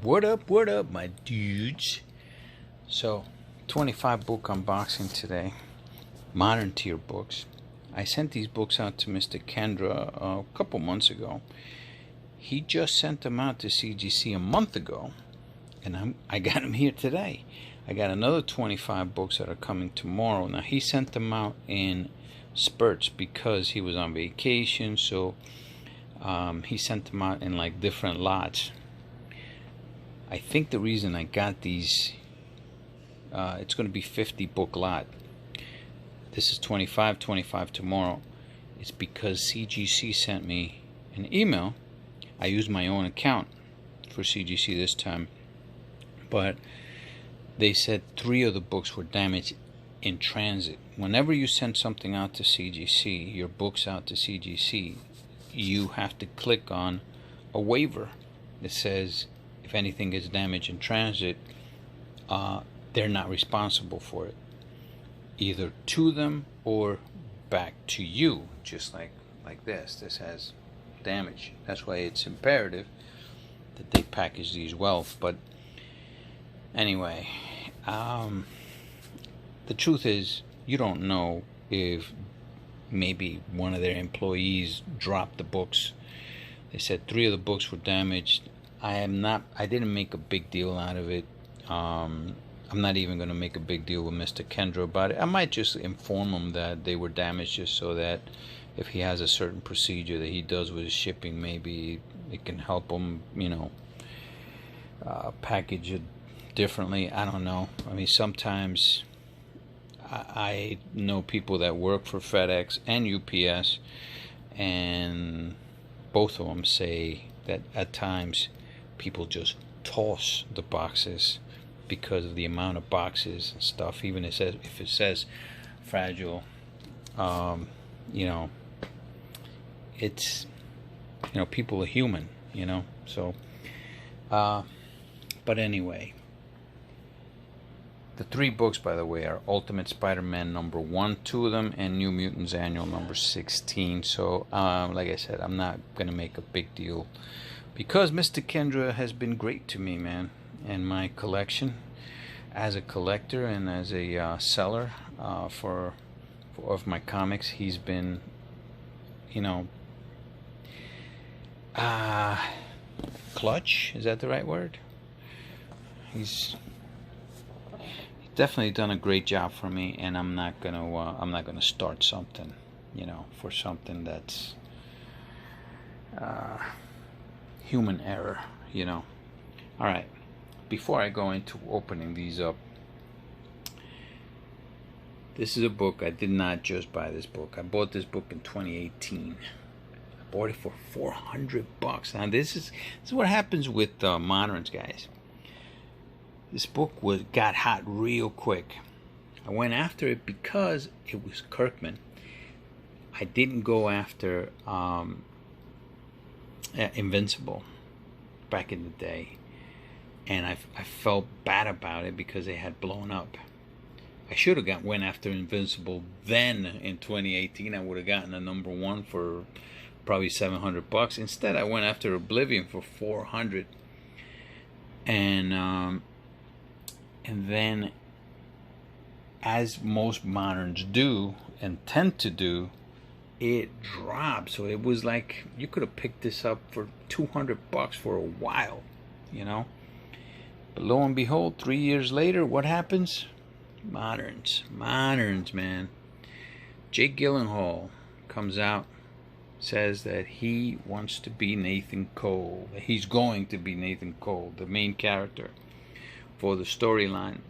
What up, my dudes? So, 25 book unboxing today. Modern tier books. I sent these books out to Mr. Kendra a couple months ago. He just sent them out to CGC a month ago, and I got them here today. I got another 25 books that are coming tomorrow. Now, he sent them out in spurts because he was on vacation, so he sent them out in like different lots. I think the reason I got these, it's going to be 50 book lot. This is 25 tomorrow. It's because CGC sent me an email. I used my own account for CGC this time, but they said 3 of the books were damaged in transit. Whenever you send something out to CGC, your books out to CGC, you have to click on a waiver that says if anything gets damaged in transit, they're not responsible for it, either to them or back to you. Just like this has damage. That's why it's imperative that they package these well. But anyway, the truth is, you don't know if maybe one of their employees dropped the books. They said 3 of the books were damaged. I didn't make a big deal out of it. I'm not even going to make a big deal with Mr. Kendra about it. I might just inform him that they were damaged, just so that if he has a certain procedure that he does with his shipping, maybe it can help him, package it differently. I don't know. I mean, sometimes I know people that work for FedEx and UPS, and both of them say that at times people just toss the boxes because of the amount of boxes and stuff. Even if it says fragile, it's, people are human, so but anyway, the 3 books, by the way, are Ultimate Spider-Man number 1, 2 of them, and New Mutants Annual number 16. So like I said, I'm not gonna make a big deal because Mr. Kendra has been great to me, man, in my collection as a collector and as a seller for of my comics. He's been, clutch, is that the right word? He's definitely done a great job for me, and I'm not gonna start something, for something that's human error, All right, before I go into opening these up, this is a book. I did not just buy this book. I bought this book in 2018. I bought it for $400. Now this is what happens with moderns, guys. This book got hot real quick. I went after it because it was Kirkman. I didn't go after Invincible back in the day, and I felt bad about it because they had blown up. I should have went after Invincible then in 2018. I would have gotten a number 1 for probably $700. Instead, I went after Oblivion for $400, and then, as most moderns do and tend to do, it dropped. So it was like you could have picked this up for $200 for a while, But lo and behold, 3 years later, what happens? Moderns, man. Jake Gyllenhaal comes out, says that he wants to be Nathan Cole. He's going to be Nathan Cole, the main character for the storyline.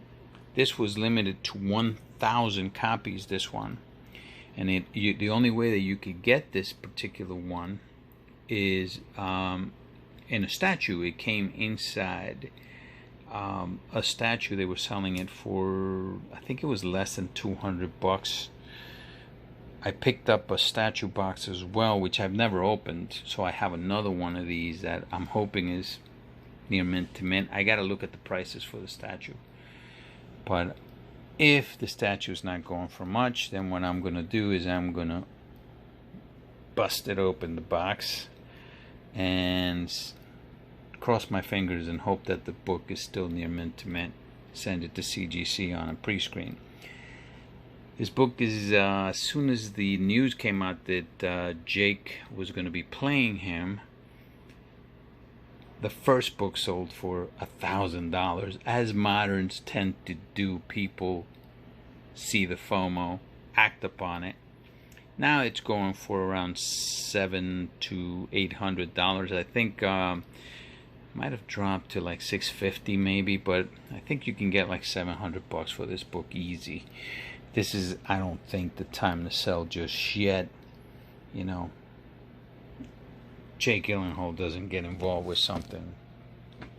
This was limited to 1,000 copies, this one. And the only way that you could get this particular one is in a statue. It came inside a statue. They were selling it for, I think it was less than $200. I picked up a statue box as well, which I've never opened. So I have another one of these that I'm hoping is near mint to mint. I gotta look at the prices for the statue, but if the statue is not going for much, then what I'm gonna do is I'm gonna bust it open, the box, and cross my fingers and hope that the book is still near mint to mint. Send it to CGC on a pre-screen. This book is, as soon as the news came out that Jake was going to be playing him, the first book sold for $1,000. As moderns tend to do, people see the FOMO, act upon it. Now it's going for around $700 to $800. I think might have dropped to like $650 maybe, but I think you can get like $700 for this book easy. This is, I don't think, the time to sell just yet. You know, Jake Gyllenhaal doesn't get involved with something,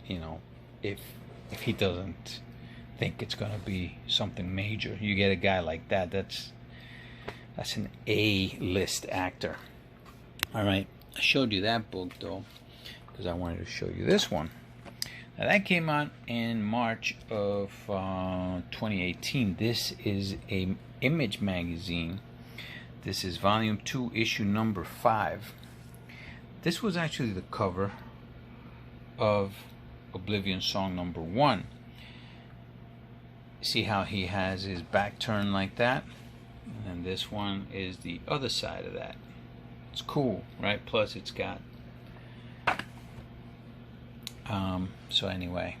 you know, if he doesn't think it's gonna be something major. You get a guy like that, that's an A-list actor. All right, I showed you that book though because I wanted to show you this one. Now that came out in March of 2018. This is a Image magazine. This is volume 2, issue number 5. This was actually the cover of Oblivion song number 1. See how he has his back turned like that? And this one is the other side of that. It's cool, right? Plus it's got so anyway,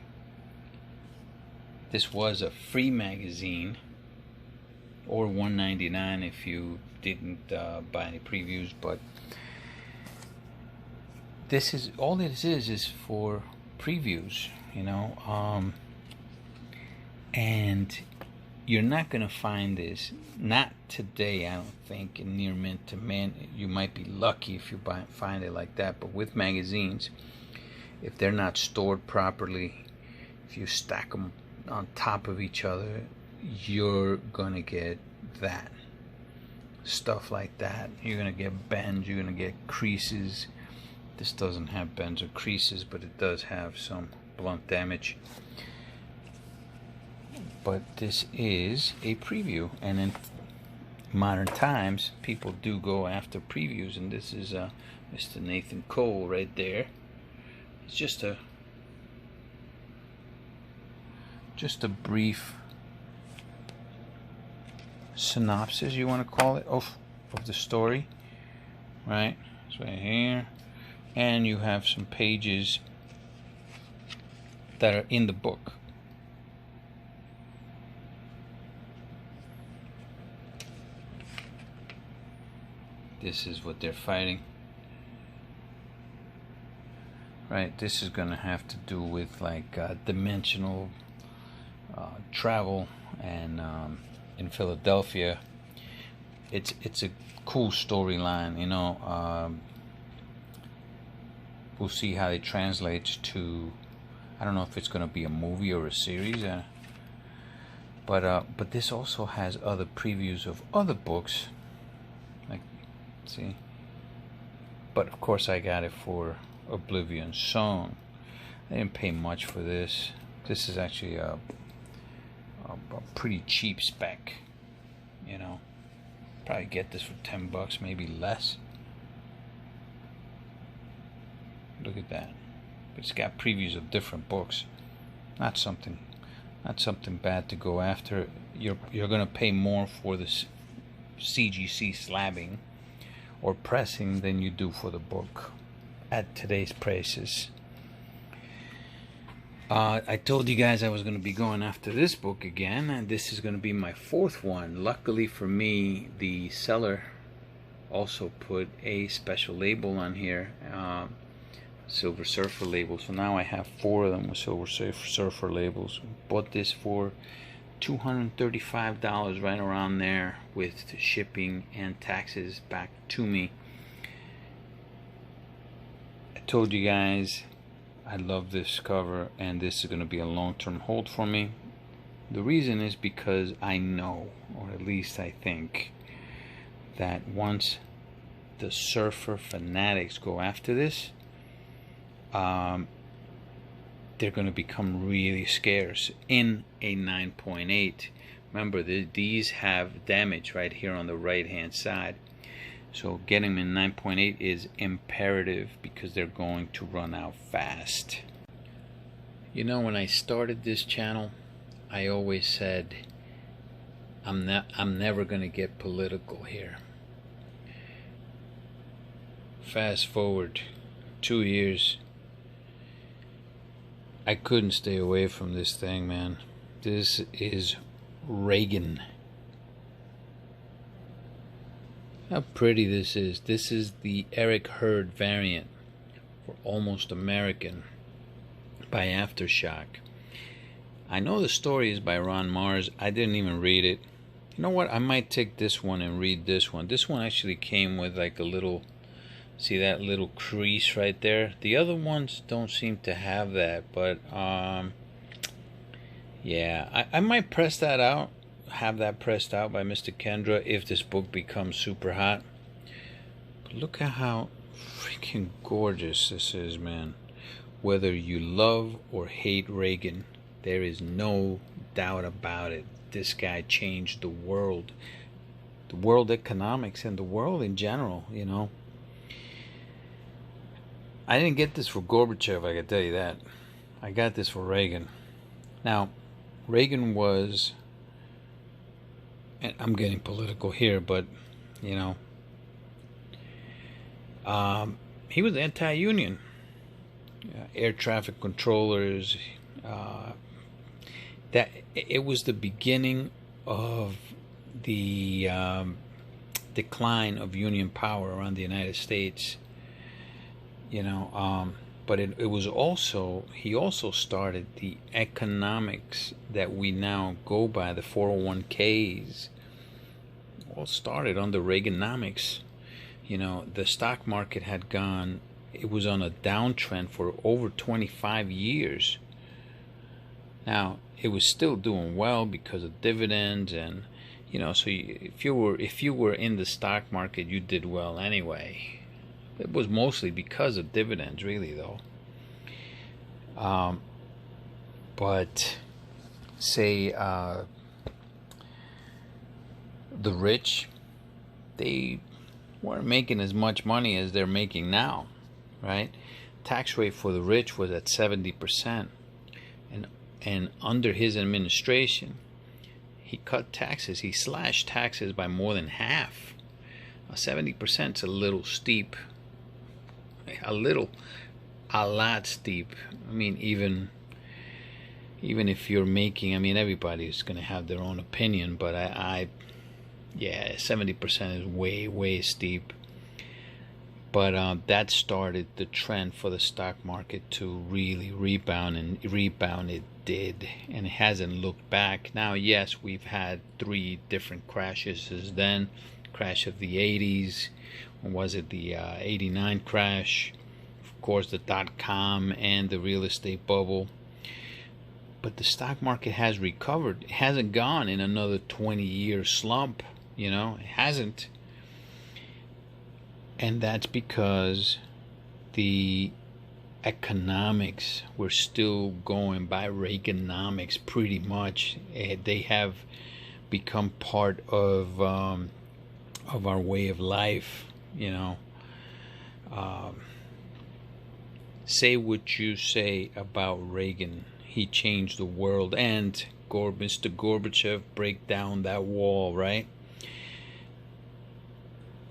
this was a free magazine, or $1.99 if you didn't buy any previews, but this is all this is for previews, you know, and you're not gonna find this, not today, I don't think, in near mint to mint. You might be lucky if you find it like that, but with magazines, if they're not stored properly, if you stack them on top of each other, you're gonna get that stuff like that. You're gonna get bends, you're gonna get creases. This doesn't have bends or creases, but it does have some blunt damage. But this is a preview, and in modern times people do go after previews, and this is Mr. Nathan Cole right there. It's just a brief synopsis, you want to call it, of the story, right? It's right here, and you have some pages that are in the book. This is what they're fighting, right? This is gonna have to do with like dimensional travel, and in Philadelphia, it's a cool storyline, you know. We'll see how it translates to. I don't know if it's gonna be a movie or a series, but this also has other previews of other books. See, but of course I got it for Oblivion song. I didn't pay much for this. This is actually a pretty cheap spec, you know. Probably get this for $10, maybe less. Look at that. But it's got previews of different books. Not something bad to go after. You're gonna pay more for this CGC slabbing or pressing than you do for the book at today's prices. I told you guys I was going to be going after this book again, and this is going to be my 4th one. Luckily for me, the seller also put a special label on here, Silver Surfer label. So now I have 4 of them with Silver Surfer labels. Bought this for $235, right around there, with shipping and taxes back to me. I told you guys I love this cover, and this is going to be a long-term hold for me. The reason is because I know, or at least I think, that once the surfer fanatics go after this, they're going to become really scarce in a 9.8. Remember, these have damage right here on the right hand side, so getting them in 9.8 is imperative because they're going to run out fast. You know, when I started this channel, I always said I'm never gonna get political here. Fast forward 2 years, I couldn't stay away from this thing, man. This is Reagan. How pretty this is. This is the Eric Hurd variant for Almost American by Aftershock. I know the story is by Ron Mars. I didn't even read it. You know what? I might take this one and read this one. This one actually came with like a little, see that little crease right there? The other ones don't seem to have that, but yeah, I might press that out, have that pressed out by Mr. Kendra if this book becomes super hot. But look at how freaking gorgeous this is, man. Whether you love or hate Reagan, there is no doubt about it. This guy changed the world economics and the world in general, you know. I didn't get this for Gorbachev, I can tell you that. I got this for Reagan. Now, Reagan was, and I'm getting political here, but, you know, he was anti-union. Air traffic controllers, that it was the beginning of the decline of union power around the United States, you know, but it was also, he also started the economics that we now go by, the 401ks, all started under Reaganomics. You know, the stock market had gone, it was on a downtrend for over 25 years. Now, it was still doing well because of dividends, and you know, so if you were in the stock market, you did well anyway. It was mostly because of dividends, really, though. But say the rich, they weren't making as much money as they're making now, right? Tax rate for the rich was at 70%, and under his administration, he cut taxes. He slashed taxes by more than half. 70% is a little steep. A lot steep. I mean, even if you're making, I mean, everybody's going to have their own opinion, but yeah, 70% is way steep. But that started the trend for the stock market to really rebound, and rebound it did, and it hasn't looked back. Now, yes, we've had 3 different crashes since then. Crash of the 80s, or was it the 89 crash? Of course, the .com and the real estate bubble. But the stock market has recovered. It hasn't gone in another 20-year slump, you know, it hasn't. And that's because the economics were still going by Reaganomics pretty much. They have become part of our way of life, you know. Say what you say about Reagan, he changed the world, and Mr. Gorbachev break down that wall, right?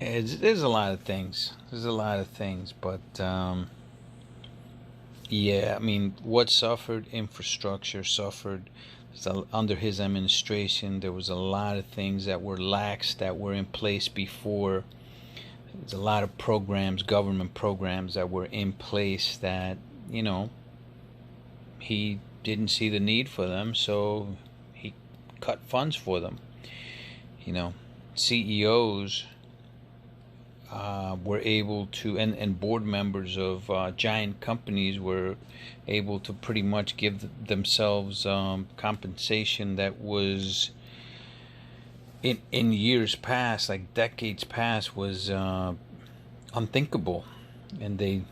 There's a lot of things. But yeah, I mean, what suffered? Infrastructure suffered. So under his administration, there was a lot of things that were lax, that were in place before. There's a lot of programs, government programs that were in place that, you know, he didn't see the need for them, so he cut funds for them. You know, CEOs were able to, and board members of giant companies were able to pretty much give themselves compensation that was in years past, like decades past, was unthinkable, and they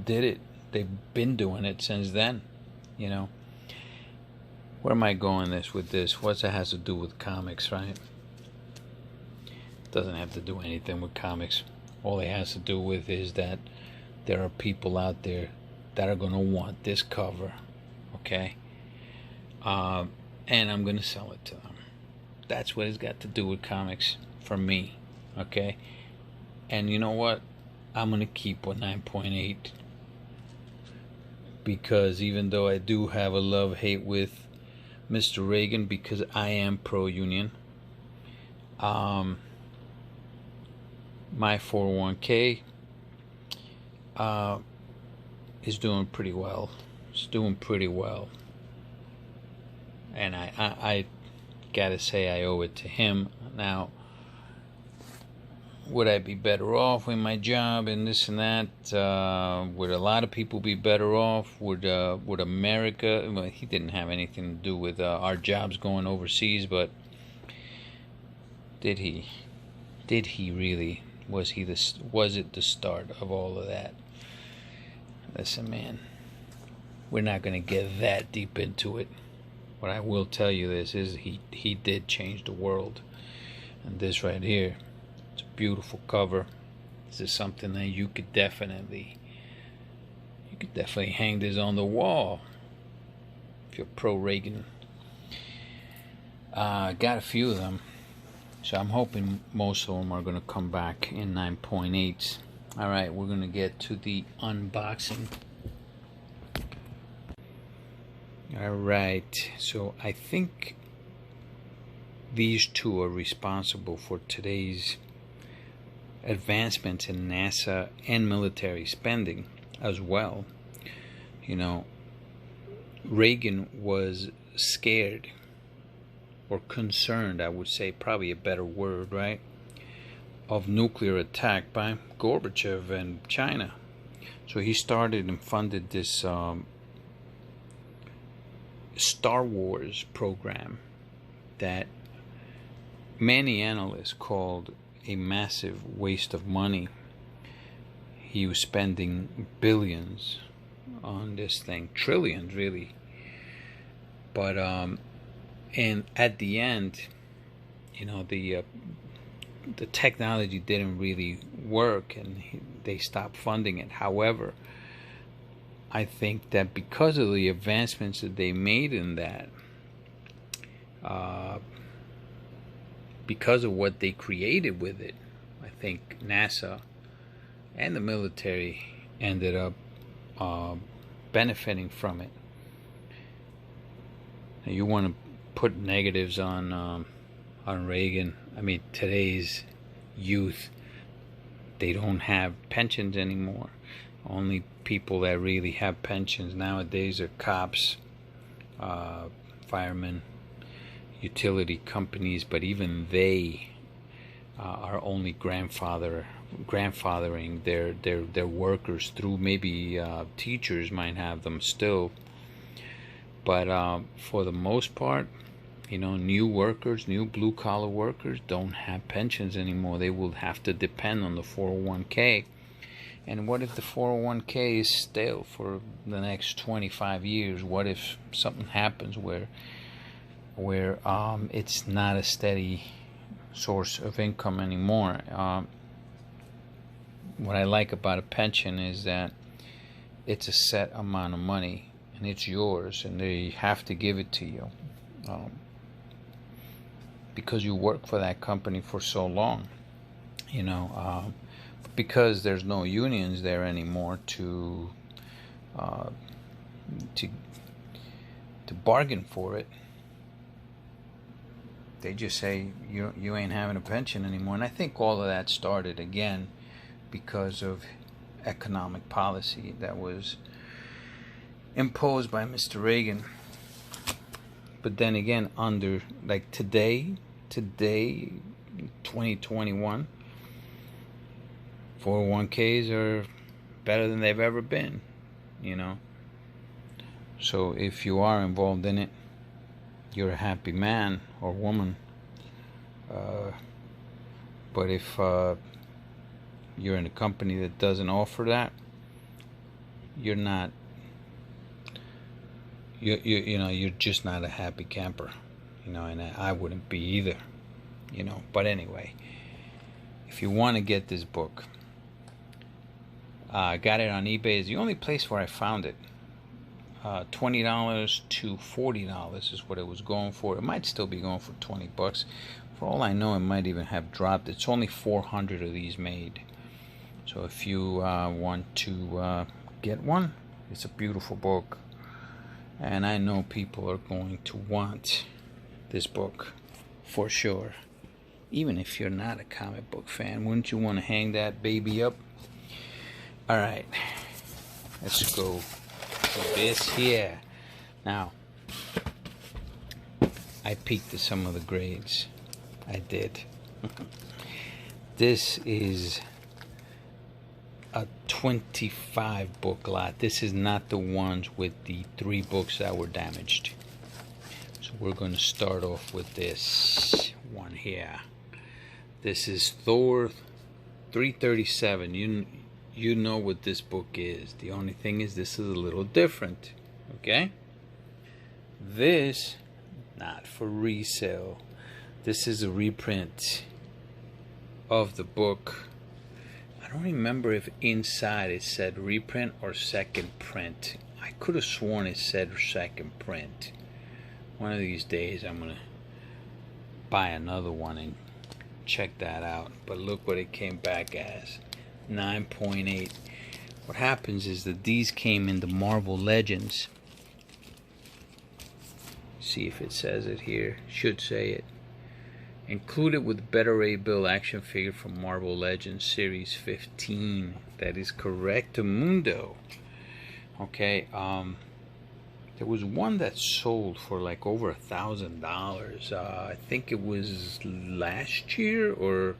did it. They've been doing it since then, you know. Where am I going with this? What's it has to do with comics, right? Doesn't have to do anything with comics. All it has to do with is that there are people out there that are going to want this cover. okay? And I'm gonna sell it to them. That's what it's got to do with comics for me, okay? And you know what? I'm gonna keep a 9.8, because even though I do have a love-hate with Mr. Reagan, because I am pro-union, my 401k is doing pretty well. It's doing pretty well. And I gotta say, I owe it to him. Now, would I be better off with my job and this and that? Would a lot of people be better off? Would America? Well, he didn't have anything to do with our jobs going overseas, but did he? Did he really? Was it the start of all of that? Listen, man, we're not gonna get that deep into it. What I will tell you this is he did change the world. And this right here, it's a beautiful cover. This is something that you could definitely hang this on the wall if you're pro-Reagan. Got a few of them, so I'm hoping most of them are going to come back in 9.8s. All right, we're going to get to the unboxing. All right, so I think these two are responsible for today's advancements in NASA and military spending as well. You know, Reagan was scared, or concerned, I would say, probably a better word, right, of nuclear attack by Gorbachev and China. So he started and funded this Star Wars program that many analysts called a massive waste of money. He was spending billions on this thing, trillions really. But and at the end, you know, the technology didn't really work, and they stopped funding it. However, I think that because of the advancements that they made in that, because of what they created with it, I think NASA and the military ended up benefiting from it. Now, you want to put negatives on Reagan. I mean, today's youth, they don't have pensions anymore. Only people that really have pensions nowadays are cops, firemen, utility companies, but even they are only grandfathering their workers through. Maybe teachers might have them still, but for the most part, you know, new workers, new blue-collar workers don't have pensions anymore. They will have to depend on the 401k. And what if the 401k is stale for the next 25 years? What if something happens where it's not a steady source of income anymore? What I like about a pension is that it's a set amount of money, and it's yours, and they have to give it to you because you work for that company for so long, you know. Because there's no unions there anymore to bargain for it, they just say you ain't having a pension anymore. And I think all of that started again because of economic policy that was imposed by Mr. Reagan. But then again, under like today 2021, 401ks are better than they've ever been, you know. So if you are involved in it, you're a happy man or woman. But if you're in a company that doesn't offer that, you're not. You know, you're just not a happy camper, you know, and I wouldn't be either, you know. But anyway, if you want to get this book, I got it on eBay. It's the only place where I found it. $20 to $40 is what it was going for. It might still be going for 20 bucks. For all I know, it might even have dropped. It's only 400 of these made. So if you want to get one, it's a beautiful book. And I know people are going to want this book for sure. Even if you're not a comic book fan, wouldn't you want to hang that baby up? Alright, let's go to this here. Now, I peeked at some of the grades. I did. This is a 25 book lot. This is not the ones with the 3 books that were damaged. So we're going to start off with this one here. This is Thor 337. You know what this book is. The only thing is this is a little different. Okay? This, not for resale. This is a reprint of the book. I don't remember if inside it said reprint or second print. I could have sworn it said second print. One of these days I'm gonna buy another one and check that out. But look what it came back as. 9.8. What happens is that these came in the Marvel Legends. See if it says it here. Should say it. Included with Better Ray Bill action figure from Marvel Legends Series 15. That is correct, Mundo. Okay, there was one that sold for like over $1,000. I think it was last year or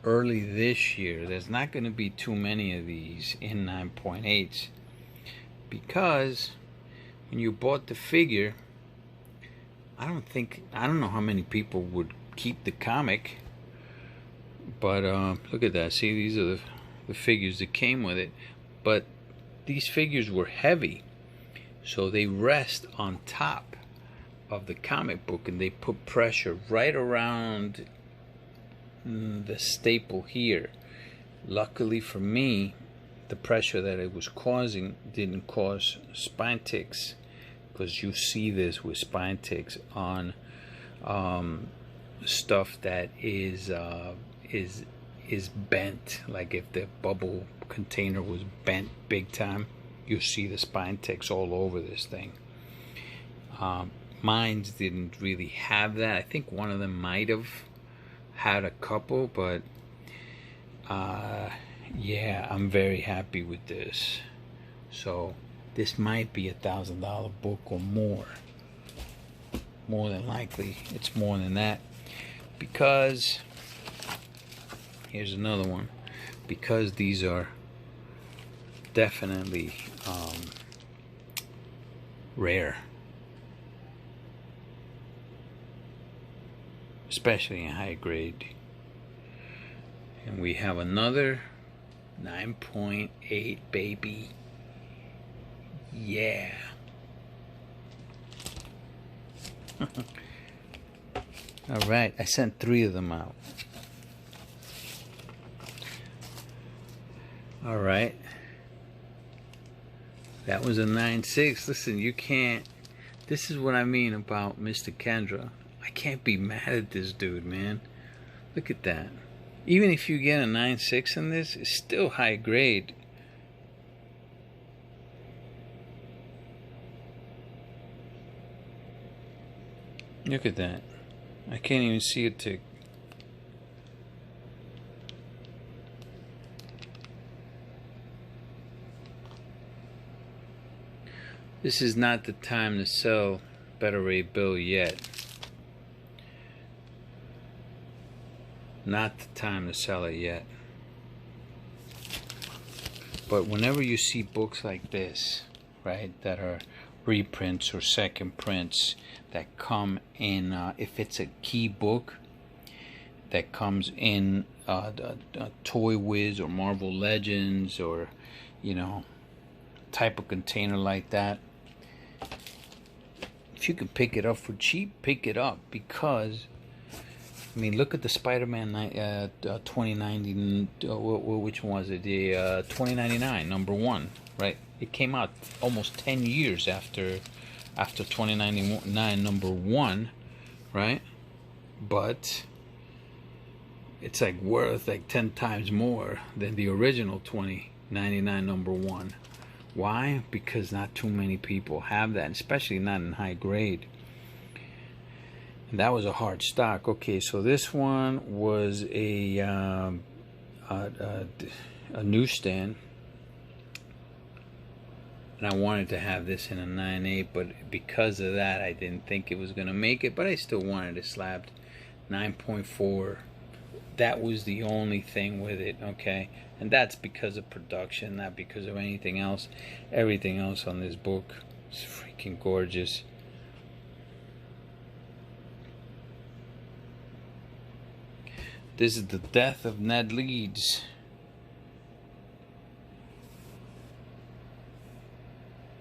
early this year. There's not going to be too many of these in 9.8s because when you bought the figure, I don't know how many people would keep the comic, but look at that. See, these are the figures that came with it, but these figures were heavy, so they rest on top of the comic book and they put pressure right around the staple here. Luckily for me, the pressure that it was causing didn't cause spine ticks, because you see this with spine ticks on stuff that is bent. Like if the bubble container was bent big time, you see the spine ticks all over this thing. Mine didn't really have that. I think one of them might have had a couple, but yeah, I'm very happy with this. So this might be $1,000 book or more. More than likely, it's more than that. Because, here's another one. Because these are definitely rare. Especially in high grade. And we have another 9.8 baby. Yeah. Alright, I sent 3 of them out. Alright. That was a 9.6. Listen, you can't... This is what I mean about Mr. Kendra. I can't be mad at this dude, man. Look at that. Even if you get a 9.6 in this, it's still high grade. Look at that. I can't even see a tick. This is not the time to sell Better Ray Bill yet. Not the time to sell it yet. But whenever you see books like this, right, that are reprints or second prints that come in, if it's a key book that comes in Toy Wiz or Marvel Legends, or you know, type of container like that, if you can pick it up for cheap, pick it up. Because I mean, look at the SpiderMan 2090. Which one was it? The 2099 #1. right? It came out almost 10 years after 2099 #1, right? But it's like worth like 10 times more than the original 2099 #1. Why? Because not too many people have that, especially not in high grade. And that was a hard stock. Okay, so this one was a newsstand, and I wanted to have this in a 9.8, but because of that, I didn't think it was gonna make it. But I still wanted it slabbed 9.4. That was the only thing with it, okay? And that's because of production, not because of anything else. Everything else on this book is freaking gorgeous. This is the death of Ned Leeds.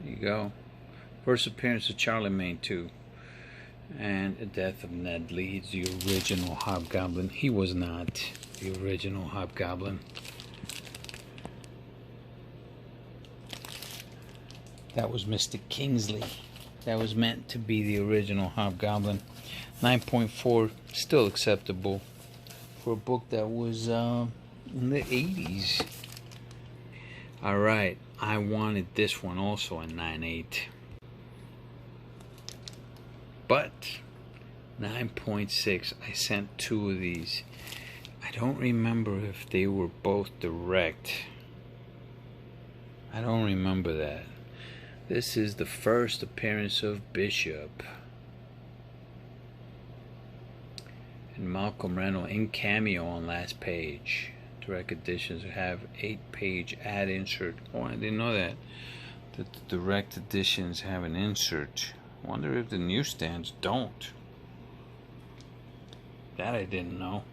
There you go. First appearance of CharlieMan too. And the death of Ned Leeds, the original Hobgoblin. He was not the original Hobgoblin. That was Mr. Kingsley. That was meant to be the original Hobgoblin. 9.4, still acceptable for a book that was in the 80s. Alright, I wanted this one also in 9.8. But 9.6, I sent 2 of these. I don't remember if they were both direct. I don't remember that. This is the first appearance of Bishop. And Malcolm Reynolds in cameo on last page. Direct editions have 8-page ad insert. Oh, I didn't know that. The direct editions have an insert. I wonder if the newsstands don't. That I didn't know.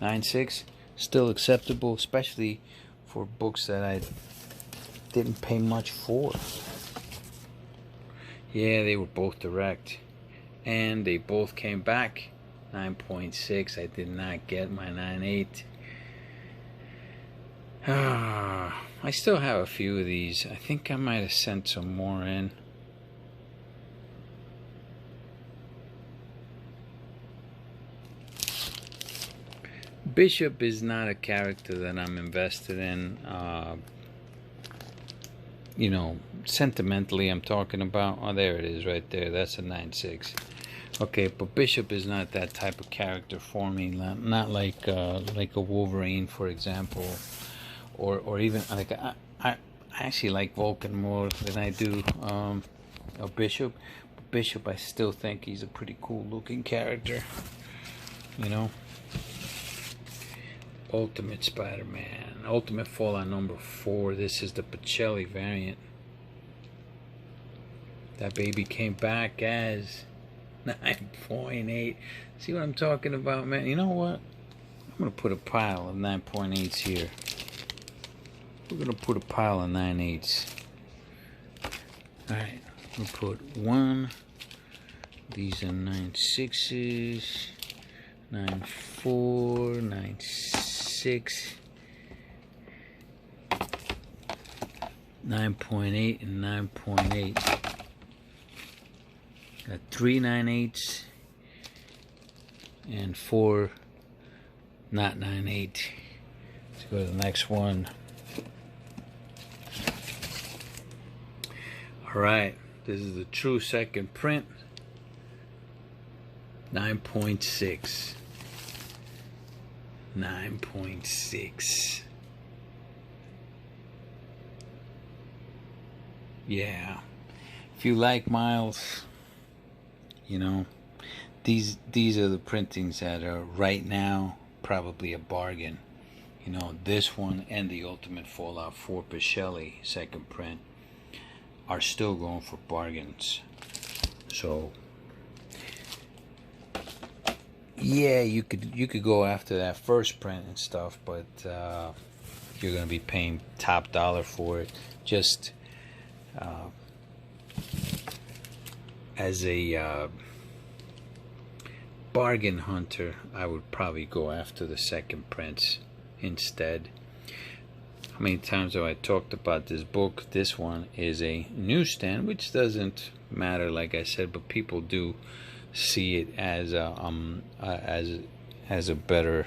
9.6, still acceptable, especially for books that I didn't pay much for. Yeah, they were both direct. And they both came back. 9.6, I did not get my 9.8. I still have a few of these. I think I might have sent some more in. Bishop is not a character that I'm invested in. You know, sentimentally I'm talking about. Oh, there it is right there. That's a 9.6. Okay, but Bishop is not that type of character for me. Not like a Wolverine, for example. Or even like I actually like Vulcan more than I do a Bishop. But Bishop, I still think he's a pretty cool looking character. You know. Ultimate Spider-Man, Ultimate Fallout #4. This is the Pacelli variant. That baby came back as 9.8. See what I'm talking about, man? You know what? I'm gonna put a pile of 9.8s here. We're gonna put a pile of 9.8s. Alright, we'll put 1. These are 9.6s. 9.4, 9.6, 9.8, and 9.8. Got 3 9.8s and 4 not 9.8. Let's go to the next one. Alright, this is the true second print. 9.6. 9.6. Yeah. If you like Miles, you know, these are the printings that are right now probably a bargain. You know, this one and the Ultimate Fallout 4 Pacelli second print are still going for bargains. So yeah, you could go after that first print and stuff, but you're gonna be paying top dollar for it. Just as a bargain hunter, I would probably go after the second prints instead. how many times have I talked about this book? This one is a Newsstand, which doesn't matter, like I said, but people do see it as a better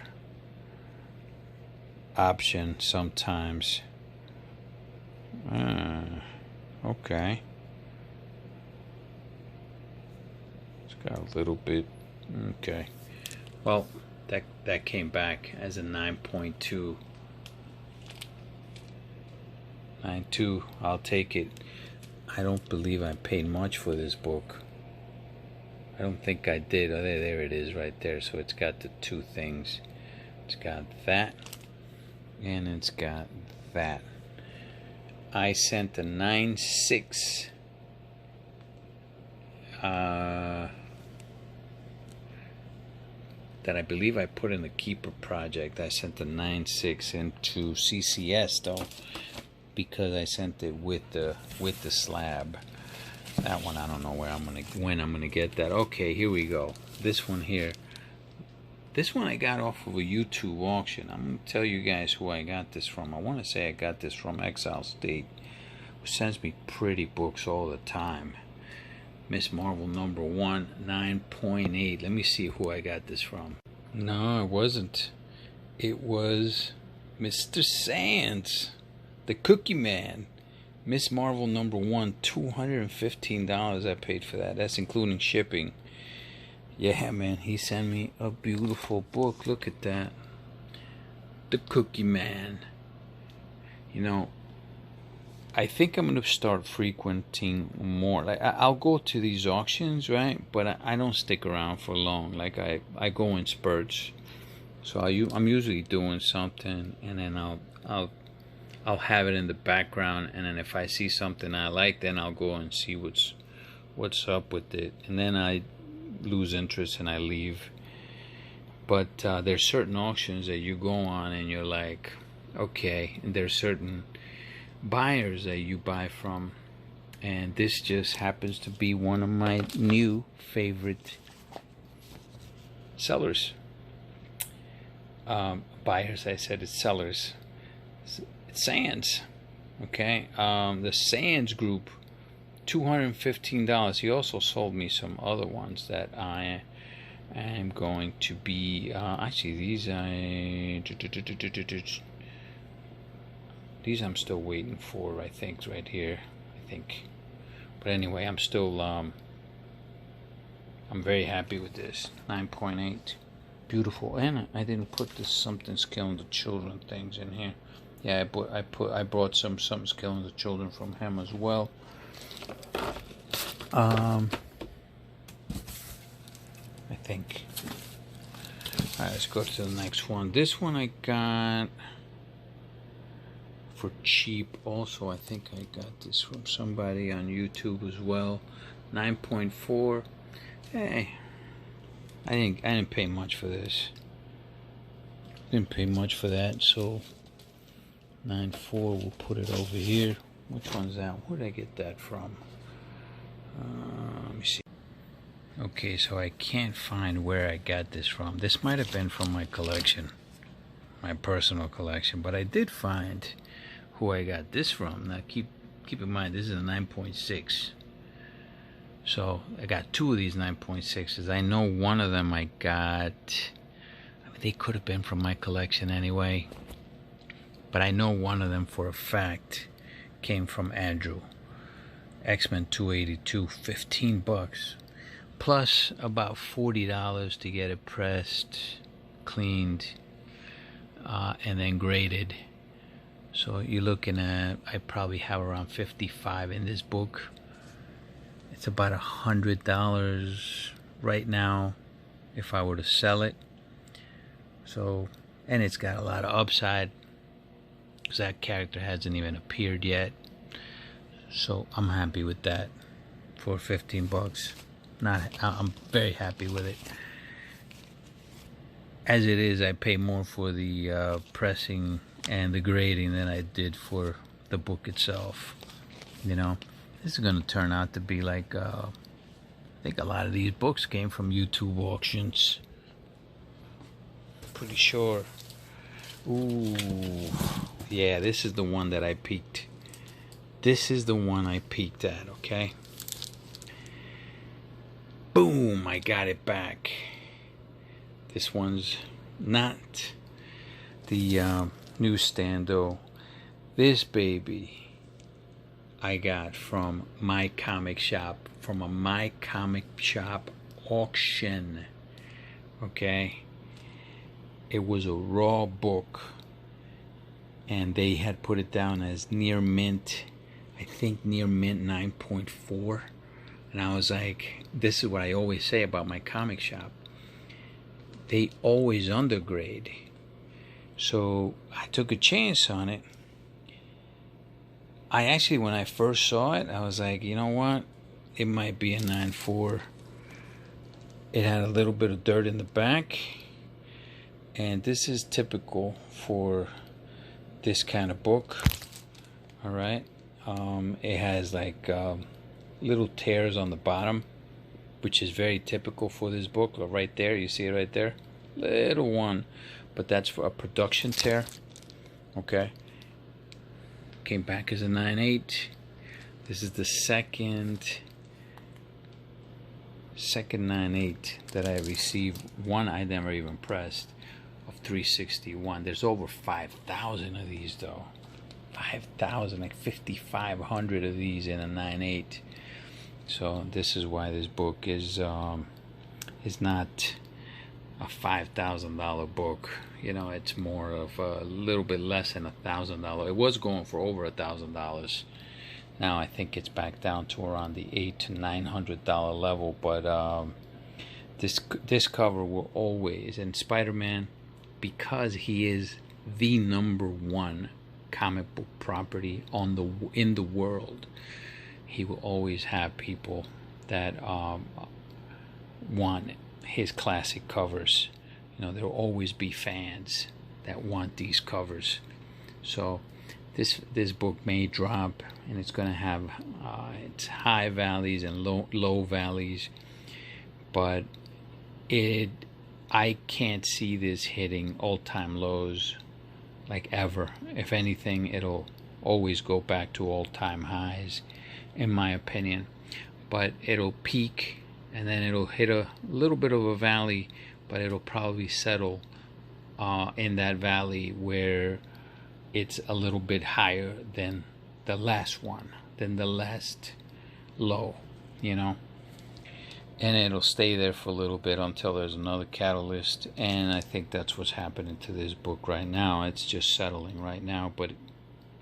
option sometimes. Okay. It's got a little bit. Okay. Well, that came back as a 9.2. 9.2. I'll take it. I don't believe I paid much for this book. I don't think I did. Oh, there it is right there. So it's got the two things. It's got that, and it's got that. I sent a 9.6 that I believe I put in the Keeper project. I sent the 9.6 into CCS though, because I sent it with the slab. That one I don't know when I'm gonna get that. Okay, here we go. This one here. This one I got off of a YouTube auction. I'm gonna tell you guys who I got this from. I want to say I got this from Exile State, who sends me pretty books all the time. Miss Marvel #1, 9.8. Let me see who I got this from. No, it wasn't. It was Mr. Sands, the Cookie Man. Miss Marvel #1, $215 I paid for that. That's including shipping. Yeah, man, he sent me a beautiful book. Look at that. The Cookie Man. You know, I think I'm going to start frequenting more. Like, I'll go to these auctions, right? But I don't stick around for long. Like, I go in spurts. So I'm usually doing something, and then I'll have it in the background, and then if I see something I like, then I'll go and see what's up with it, and then I lose interest and I leave. But there's certain auctions that you go on and you're like, okay, and there's certain buyers that you buy from, and this just happens to be one of my new favorite sellers. Buyers, I said it's sellers. It's Sands. Okay, the Sands Group, $215. He also sold me some other ones that I am going to be actually these I'm still waiting for. I think it's right here, I think. But anyway, I'm still I'm very happy with this 9.8. Beautiful. And I didn't put this Something's Killing the Children things in here. Yeah, I brought some Something's Killing the Children from him as well. I think. Alright, let's go to the next one. This one I got for cheap also. I think I got this from somebody on YouTube as well. 9.4. Hey, I didn't pay much for this. Didn't pay much for that, so 9.4, we'll put it over here. Which one's that? Where did I get that from? Let me see. Okay, so I can't find where I got this from. This might have been from my collection, my personal collection, but I did find who I got this from. Now keep in mind, this is a 9.6. So I got two of these 9.6s. I know one of them I got, I mean, they could have been from my collection anyway, but I know one of them for a fact came from Andrew. X-Men 282, $15 plus about $40 to get it pressed, cleaned, and then graded. So you're looking at, I probably have around 55 in this book. It's about $100 right now if I were to sell it. So, and it's got a lot of upside because that character hasn't even appeared yet. So I'm happy with that for $15. I'm very happy with it. As it is, I pay more for the pressing and the grading than I did for the book itself. You know, this is going to turn out to be like, I think a lot of these books came from YouTube auctions. Pretty sure. Ooh, Yeah, this is the one that I peaked. This is the one I peaked at, okay? Boom, I got it back. This one's not the newsstand though. This baby I got from my comic shop, from a my comic shop auction. Okay, it was a raw book, and they had put it down as near mint. I think near mint 9.4. And I was like, this is what I always say about my comic shop. They always undergrade. So I took a chance on it. I actually, when I first saw it, I was like, you know what? It might be a 9.4. It had a little bit of dirt in the back. And this is typical for this kind of book. All right. It has like little tears on the bottom, which is very typical for this book. Right there, you see it right there, little one, but that's for a production tear. Okay, came back as a 9.8. This is the second 9.8 that I received. One I never even pressed, of 361. There's over 5,000 of these though. 5,000, like 5,500 of these in a 9.8. So this is why this book is not a $5,000 book. You know, it's more of a little bit less than $1,000. It was going for over $1,000. Now I think it's back down to around the $800 to $900 level. But this cover will always, and Spider-Man, because he is the #1 comic book property in the world, he will always have people that want his classic covers. You know, there will always be fans that want these covers. So this book may drop, and it's going to have its high valleys and low valleys, but I can't see this hitting all-time lows like ever. If anything, it'll always go back to all-time highs, in my opinion. But it'll peak, and then it'll hit a little bit of a valley, but it'll probably settle in that valley where it's a little bit higher than the last one, than the last low, you know. And it'll stay there for a little bit until there's another catalyst. And I think that's what's happening to this book right now. It's just settling right now, but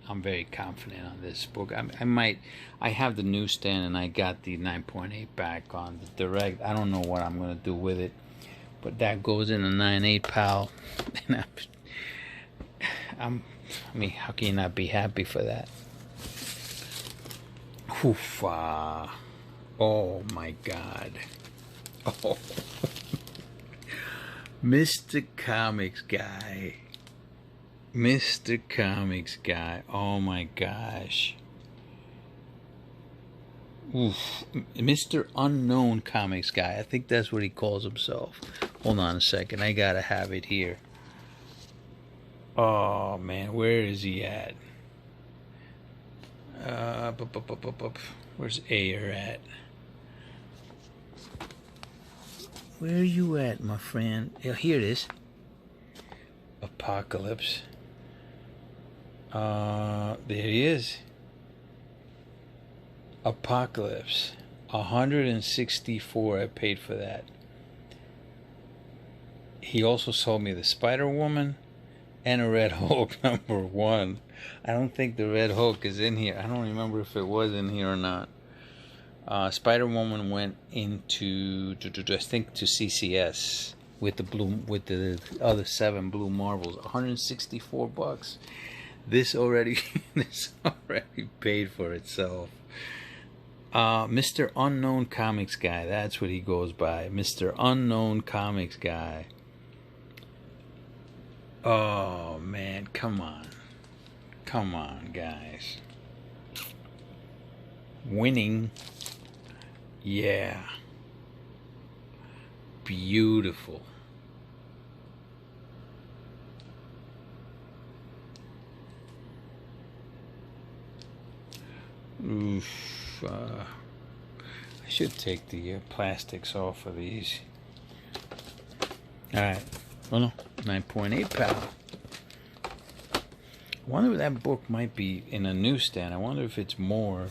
I'm very confident on this book. I have the newsstand, and I got the 9.8 back on the direct. I don't know what I'm going to do with it, but that goes in a 9.8, pal. And I mean, how can you not be happy for that? Hoofa. Oh my God. Oh. Mr. Comics Guy. Mr. Comics Guy. Oh my gosh. Oof. Mr. Unknown Comics Guy. I think that's what he calls himself. Hold on a second. I gotta have it here. Oh man, where is he at? Where's Ayer at? Where are you at, my friend? Oh, here it is. Apocalypse. There he is. Apocalypse. 164. I paid for that. He also sold me the Spider-Woman and a Red Hulk #1. I don't think the Red Hulk is in here. I don't remember if it was in here or not. Spider-Woman went into, I think, to CCS with the other 7 blue marbles. $164. This already paid for itself. Mr. Unknown Comics Guy. That's what he goes by. Mr. Unknown Comics Guy. Oh man, come on. Come on, guys. Winning. Yeah. Beautiful. Oof. I should take the plastics off of these. Alright. Oh no. 9.8 pal. I wonder if that book might be in a newsstand. I wonder if it's more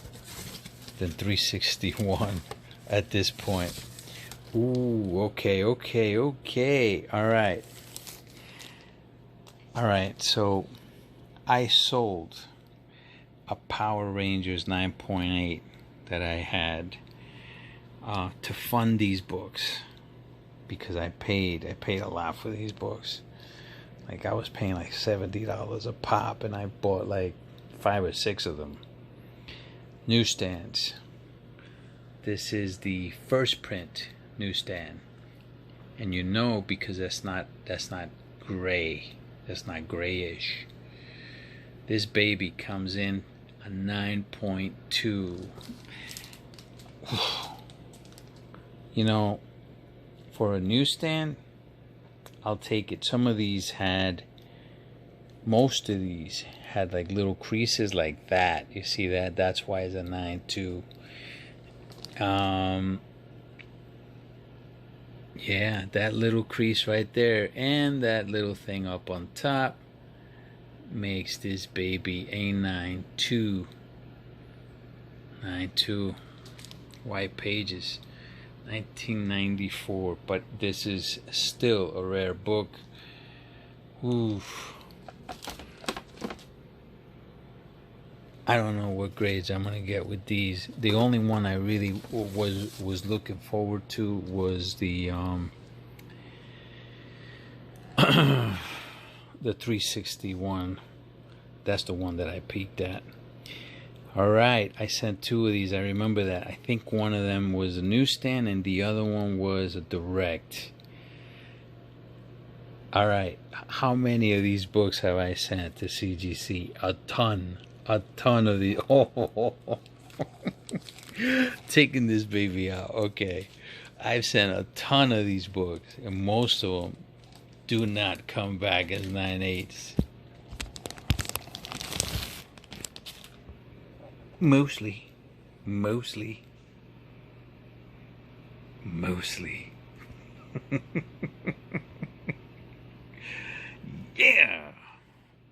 than 361 at this point. Ooh, okay. Alright. Alright, so I sold a Power Rangers 9.8 that I had to fund these books, because I paid a lot for these books. Like, I was paying like $70 a pop, and I bought like 5 or 6 of them. Newsstands. This is the first print newsstand, and you know, because that's not gray. That's not grayish. This baby comes in a 9.2. You know, for a newsstand, I'll take it. Most of these had like little creases like that. You see that? That's why it's a 9.2. Yeah, that little crease right there and that little thing up on top makes this baby a 9.2. 9.2. White pages. 1994. But this is still a rare book. Oof. I don't know what grades I'm gonna get with these. The only one I really was looking forward to was the the 361. That's the one that I peaked at. Alright, I sent 2 of these. I remember that. I think one of them was a newsstand and the other one was a direct. Alright, how many of these books have I sent to CGC? A ton of these. Taking this baby out. Okay, I've sent a ton of these books, and most of them do not come back as 9.8s. Mostly. Yeah.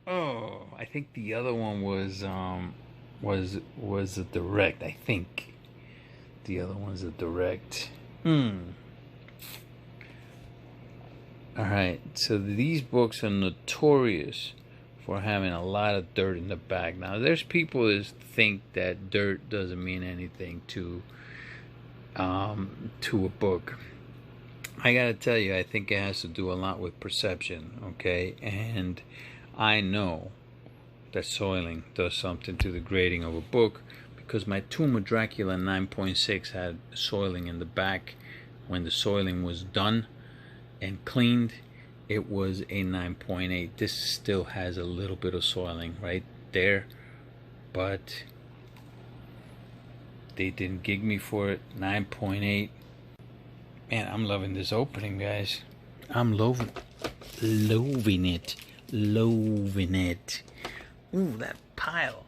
Oh, I think the other one was a direct. I think the other one's a direct. Alright, so these books are notorious for having a lot of dirt in the back. Now, there's people that think that dirt doesn't mean anything to a book. I gotta tell you, I think it has to do a lot with perception, okay? And I know that soiling does something to the grading of a book, because my Tomb of Dracula 9.6 had soiling in the back. When the soiling was done and cleaned, it was a 9.8. This still has a little bit of soiling right there, but they didn't gig me for it. 9.8. Man, I'm loving this opening, guys. I'm loving it. Ooh, that pile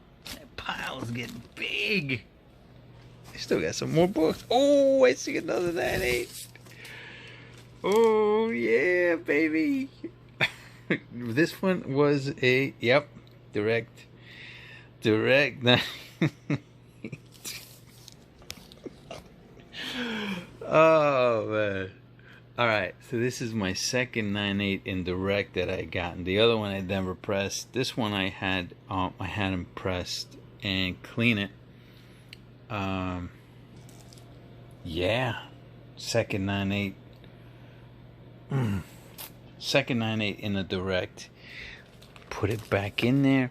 is getting big. I still got some more books. Oh, I see another 9.8. Oh yeah, baby. This one was a direct. Oh man. Alright, so this is my second 9.8 in direct that I got, and the other one I never pressed. This one I had them pressed and clean it. Yeah, second 9.8. Second 9.8 in the direct. Put it back in there.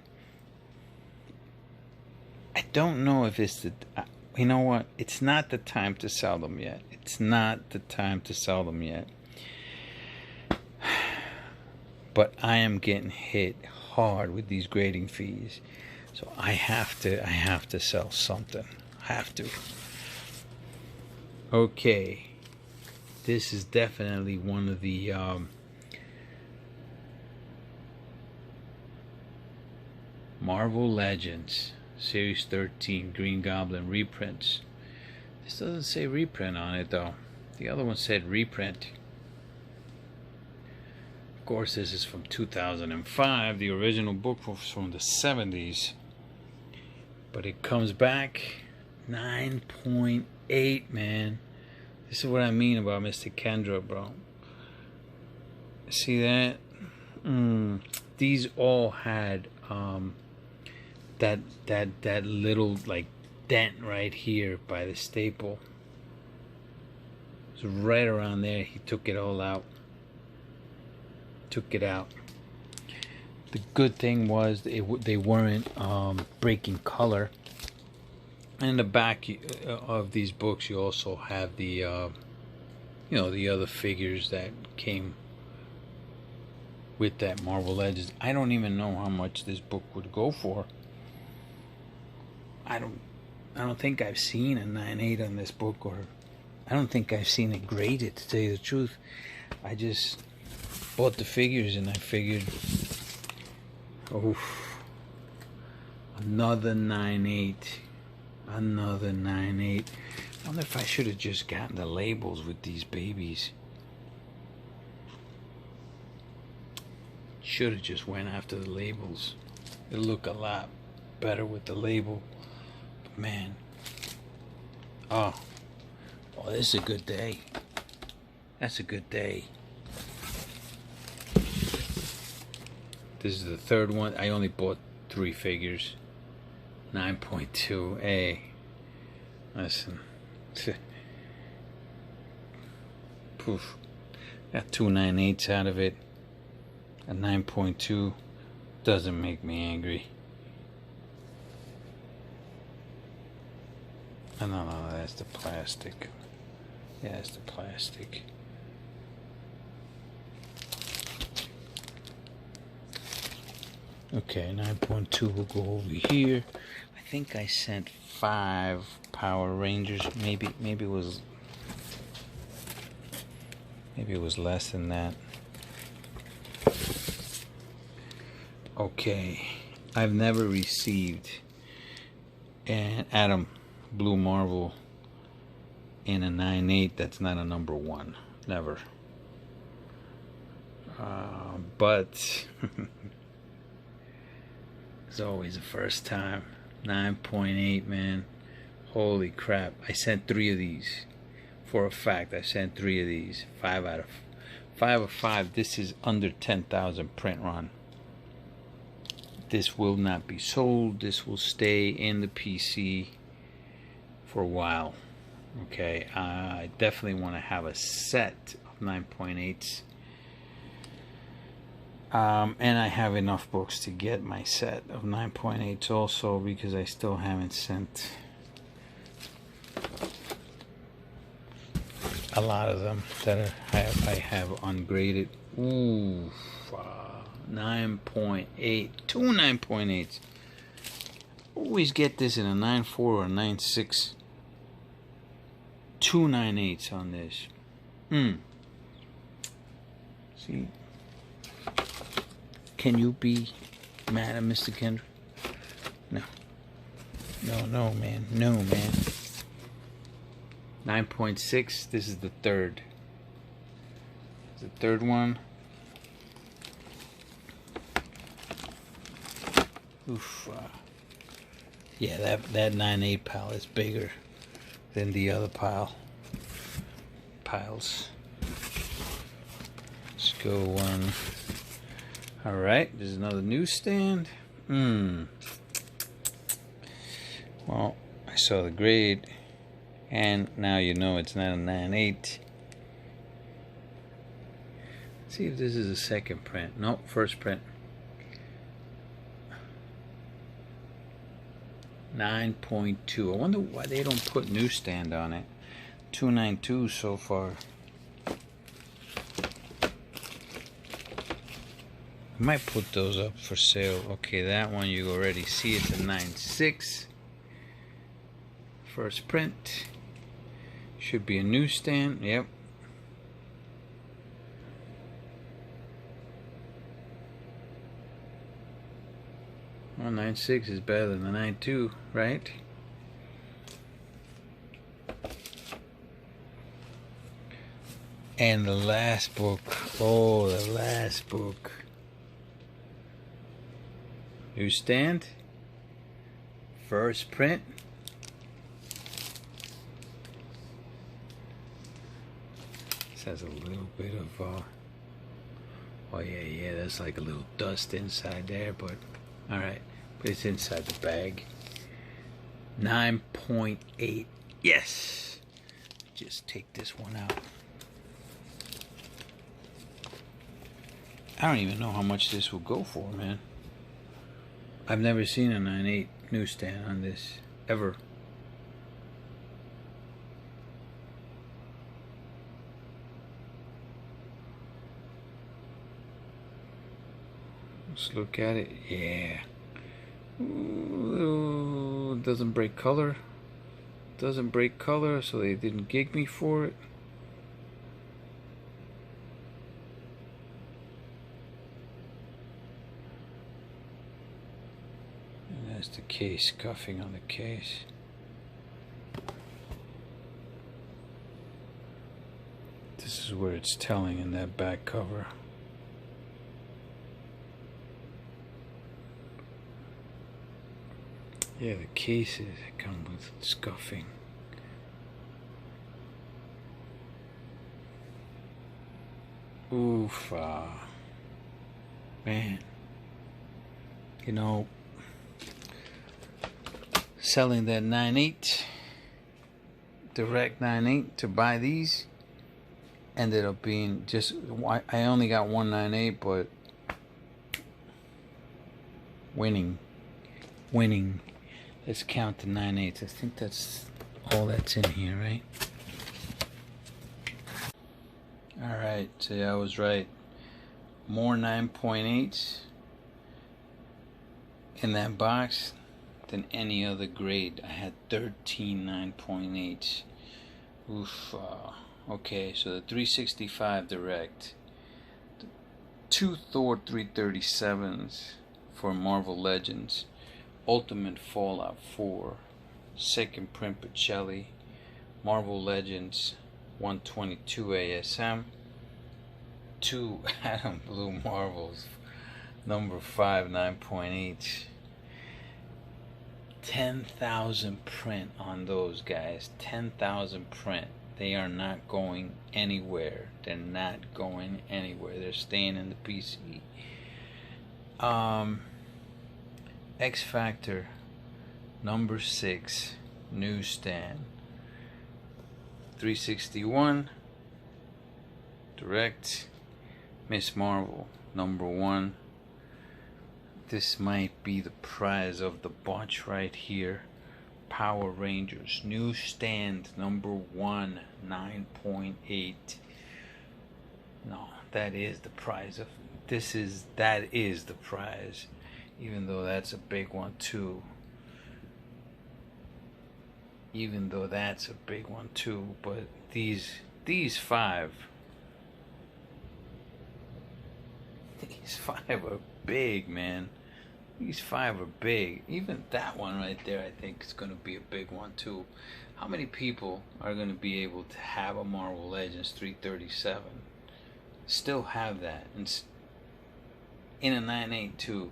I don't know if it's the... You know what? It's not the time to sell them yet. It's not the time to sell them yet. But I am getting hit hard with these grading fees. So I have to sell something. I have to. Okay. This is definitely one of the Marvel Legends Series 13 Green Goblin reprints. This doesn't say reprint on it though. The other one said reprint. Of course, this is from 2005. The original book was from the 70s. But it comes back 9.8, man. This is what I mean about Mr. Kendra, bro. See that? These all had that little like dent right here by the staple. It was right around there. He took it all out. Took it out. The good thing was they weren't breaking color. And in the back of these books, you also have the you know, the other figures that came with that Marvel Legends. I don't even know how much this book would go for. I don't think I've seen a 9.8 on this book, or I don't think I've seen it graded, to tell you the truth. I just bought the figures and I figured, oof, another 9.8. Another 9.8. I wonder if I should have just gotten the labels with these babies. Should have just went after the labels. It'll look a lot better with the label. But man, oh, this is a good day. That's a good day. This is the third one. I only bought 3 figures. 9.2. Hey, listen. Poof. Got 2 9.8s out of it. A 9.2 doesn't make me angry. Oh, no, that's the plastic. Yeah, that's the plastic. Okay, 9.2 will go over here. I think I sent 5 Power Rangers. Maybe it was less than that. Okay, I've never received an Atom Blue Marvel in a 9.8 that's not a number 1. Never. But it's always the first time. 9.8, man. Holy crap. I sent 3 of these. For a fact, I sent 3 of these. 5 out of 5 of 5. This is under 10,000 print run. This will not be sold. This will stay in the PC for a while. Okay, I definitely want to have a set of 9.8s. And I have enough books to get my set of 9.8s also, because I still haven't sent a lot of them that I have ungraded. Ooh, 9.8, 2 9.8s. Always get this in a 9.4 or a 9.6. 2 9.8s on this. See? Can you be mad at Mr. Kendra? No. No, man. No, man. 9.6. This is the third. The third one. Oof. Yeah, that 9.8 pile is bigger than the other piles. Let's go one. Alright, there's another newsstand. Well, I saw the grade, and now you know it's not a 9.8. Let's see if this is a second print. Nope, first print. 9.2. I wonder why they don't put newsstand on it. 292 so far. I might put those up for sale. Okay, that one you already see. It's a 9.6. First print. Should be a newsstand. Yep. Oh 9.6 is better than the 9.2, right? And the last book. Oh, the last book. Newsstand. First print. This has a little bit of oh yeah, there's like a little dust inside there, but alright, but it's inside the bag. 9.8. Yes. Just take this one out. I don't even know how much this will go for, man. I've never seen a 9.8 newsstand on this ever. Let's look at it. Yeah. Ooh, doesn't break color. Doesn't break color, so they didn't gig me for it. And that's the case, scuffing on the case. This is where it's telling in that back cover. Yeah, the cases come with scuffing. Oof, man. You know, selling that 9.8, direct 9.8 to buy these, ended up being just, I only got one 9.8, but winning. Let's count the 9.8s. I think that's all that's in here, right? Alright, so yeah, I was right. More 9.8s in that box than any other grade. I had 13 9.8s. Oof. Okay, so the 365 direct. 2 Thor 337s for Marvel Legends. Ultimate Fallout 4, second print Pacelli, Marvel Legends 122 ASM, 2 Adam Blue Marvels, number 5 9.8, 10,000 print on those guys, 10,000 print. They are not going anywhere. They're not going anywhere. They're staying in the PC. X Factor number 6 newsstand 361 direct. Miss Marvel number 1. This might be the prize of the bunch right here. Power Rangers newsstand number 1 9.8. No, that is the prize of that is the prize. Even though that's a big one too. But these 5 are big, man. These 5 are big. Even that one right there, I think, is going to be a big one too. How many people are going to be able to have a Marvel Legends 337? Still have that in a 9.8 too.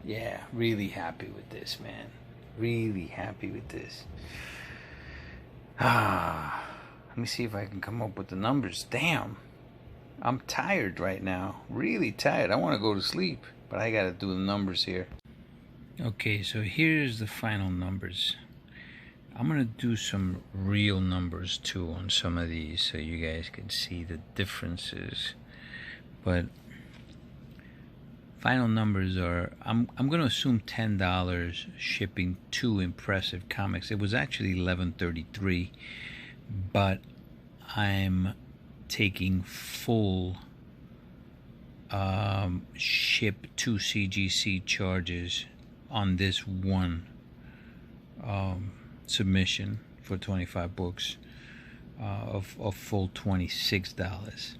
Yeah, really happy with this, man. Really happy with this. Let me see if I can come up with the numbers. Damn. I'm tired right now. Really tired. I want to go to sleep, but I got to do the numbers here. Okay, so here's the final numbers. I'm going to do some real numbers too on some of these so you guys can see the differences. But final numbers are, I'm going to assume $10 shipping to Impressive Comics. It was actually $11.33, but I'm taking full ship to CGC charges on this one submission for 25 books of full $26.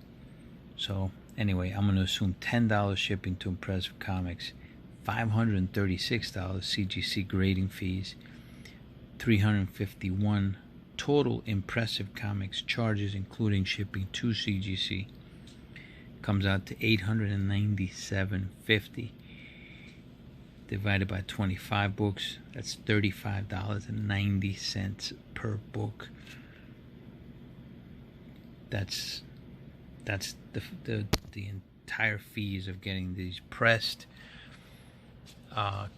So anyway, I'm going to assume $10 shipping to Impressive Comics, $536 CGC grading fees, $351 total Impressive Comics charges including shipping to CGC. Comes out to $897.50 divided by 25 books. That's $35.90 per book. That's the entire fees of getting these pressed,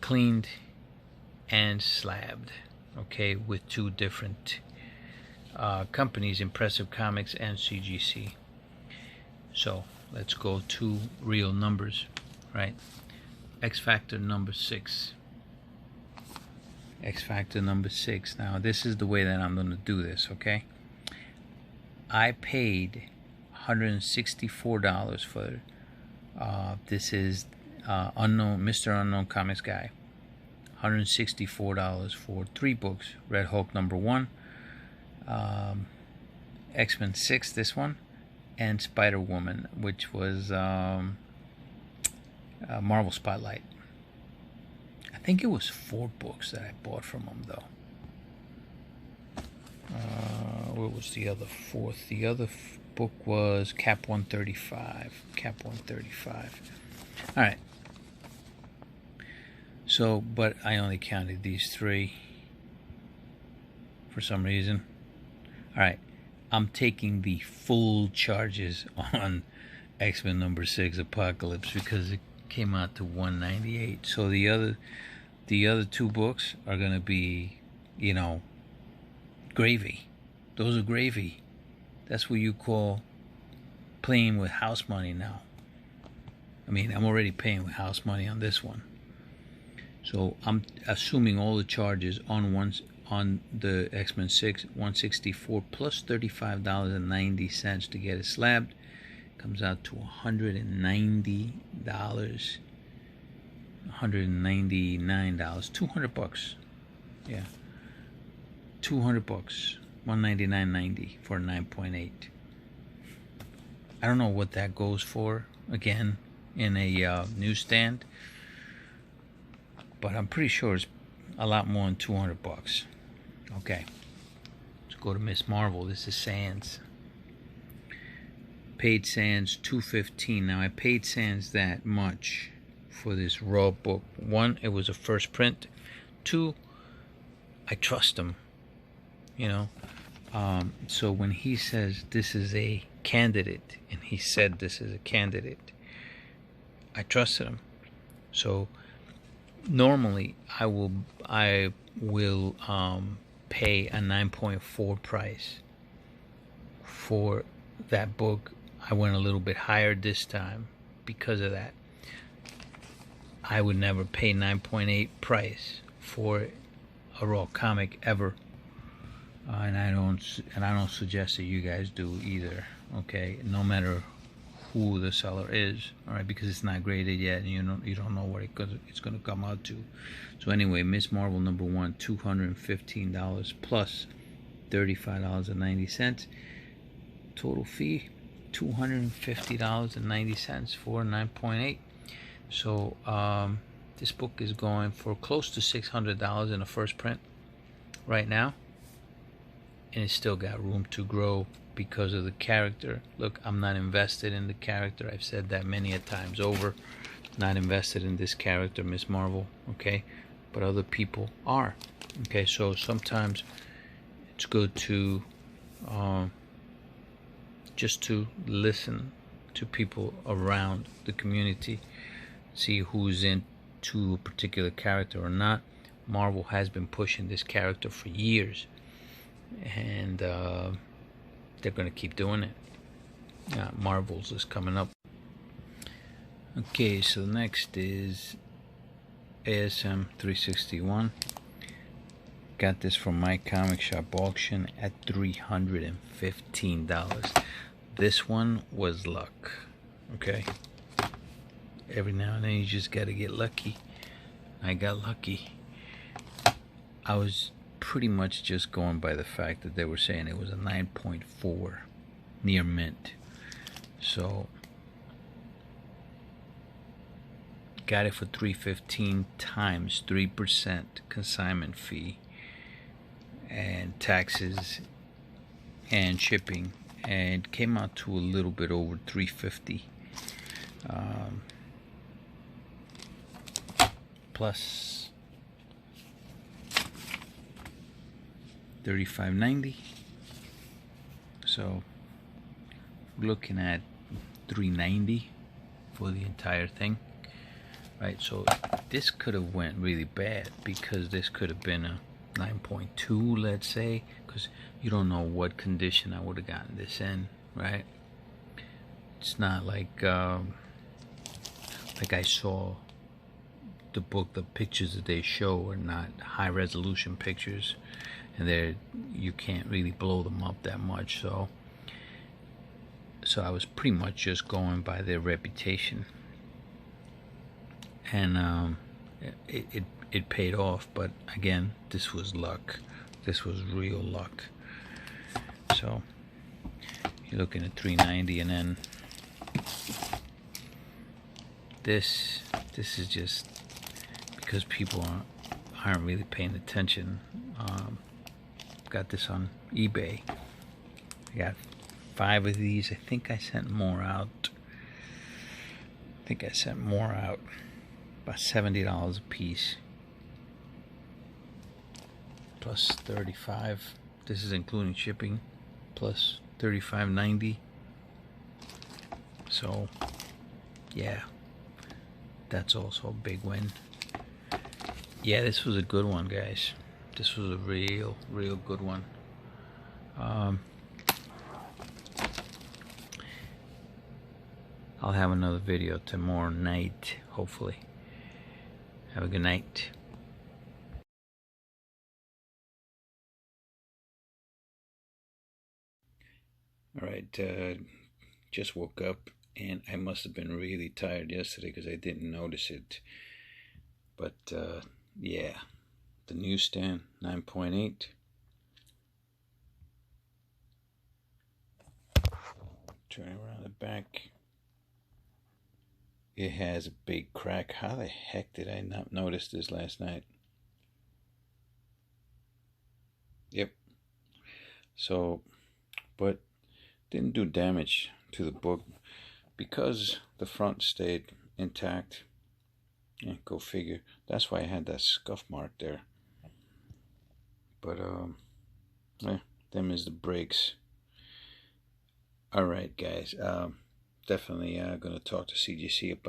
cleaned, and slabbed. Okay, with two different companies, Impressive Comics and CGC. So let's go to real numbers, right? X Factor number 6. X Factor number 6. Now this is the way that I'm going to do this, okay? I paid $164 for this is Unknown, Mr. Unknown Comics Guy. $164 for 3 books. Red Hulk number 1, X-Men 6, this one, and Spider-Woman, which was Marvel Spotlight. I think it was 4 books that I bought from him, though. What was the other 4th? The other book was Cap 135. Cap 135. All right. So, but I only counted these 3 for some reason. All right. I'm taking the full charges on X-Men number 6 Apocalypse because it came out to $198. So the other 2 books are going to be, you know, gravy. Those are gravy. That's what you call playing with house money now. I mean, I'm already paying with house money on this one. So I'm assuming all the charges on the X-Men 6, $164 plus $35.90 to get it slabbed. Comes out to $190, $199, 200 bucks. Yeah, 200 bucks, $199.90 for 9.8. I don't know what that goes for again in a newsstand, but I'm pretty sure it's a lot more than 200 bucks. Okay, let's go to Miss Marvel. This is Sans. Paid Sans $215. Now I paid Sans that much for this raw book. 1, it was a first print. 2, I trust him. You know, so when he says this is a candidate, and he said this is a candidate, I trusted him. So normally I will pay a 9.4 price for that book. I went a little bit higher this time because of that. I would never pay 9.8 price for a raw comic ever, and I don't suggest that you guys do either. Okay, no matter who the seller is, all right, because it's not graded yet, and you don't know what it's going to come out to. So anyway, Miss Marvel number 1, $215 plus $35.90. Total fee $250.90 for 9.8. So this book is going for close to $600 in a first print right now, and it's still got room to grow because of the character. Look, I'm not invested in the character. I've said that many a times over. Not invested in this character, Miss Marvel, okay? But other people are. Okay, so sometimes it's good to just to listen to people around the community, see who's into a particular character or not. Marvel has been pushing this character for years, and they're going to keep doing it. Marvel's is coming up. Okay, so next is ASM 361. Got this from my comic shop auction at $315. This one was luck. Okay, every now and then you just got to get lucky. I got lucky. I was pretty much just going by the fact that they were saying it was a 9.4 near mint. So got it for $3.15 times 3% consignment fee and taxes and shipping, and came out to a little bit over $3.50. Plus $35.90. So we're looking at $3.90 for the entire thing, right? So this could have went really bad, because this could have been a 9.2, let's say, because you don't know what condition I would have gotten this in, right? It's not like I saw the book, the pictures that they show are not high resolution pictures, and you can't really blow them up that much. So I was pretty much just going by their reputation, and it paid off. But again, this was luck. This was real luck. So you're looking at $3.90, and then this is just because people aren't really paying attention. Got this on eBay. I got 5 of these. I think I sent more out. About $70 a piece, plus $35. This is including shipping, plus $35.90. So yeah, that's also a big win. Yeah, this was a good one, guys. This was a real good one. I'll have another video tomorrow night, hopefully. Have a good night. Alright, just woke up, and I must have been really tired yesterday because I didn't notice it. But yeah, the Newsstand 9.8. Turning around the back, it has a big crack. How the heck did I not notice this last night? Yep. So, but didn't do damage to the book because the front stayed intact. Yeah, go figure. That's why I had that scuff mark there. But yeah, them is the brakes. All right, guys. Definitely gonna talk to CGC about